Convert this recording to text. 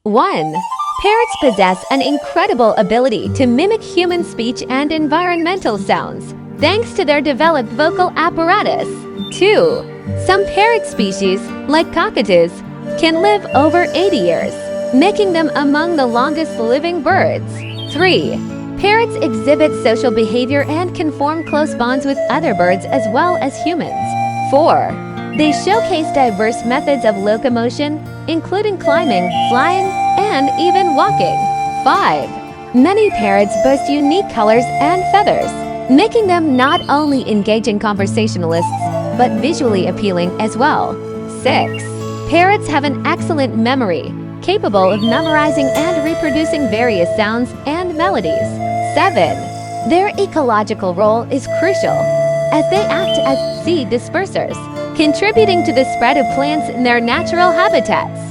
1. Parrots possess an incredible ability to mimic human speech and environmental sounds, thanks to their developed vocal apparatus. 2. Some parrot species, like cockatoos, can live over 80 years, making them among the longest living birds. 3. Parrots exhibit social behavior and can form close bonds with other birds as well as humans. 4. They showcase diverse methods of locomotion, including climbing, flying, and even walking. 5. Many parrots boast unique colors and feathers, making them not only engaging conversationalists, but visually appealing as well. 6. Parrots have an excellent memory, capable of memorizing and reproducing various sounds and melodies. 7. Their ecological role is crucial, as they act as seed dispersers, contributing to the spread of plants in their natural habitats.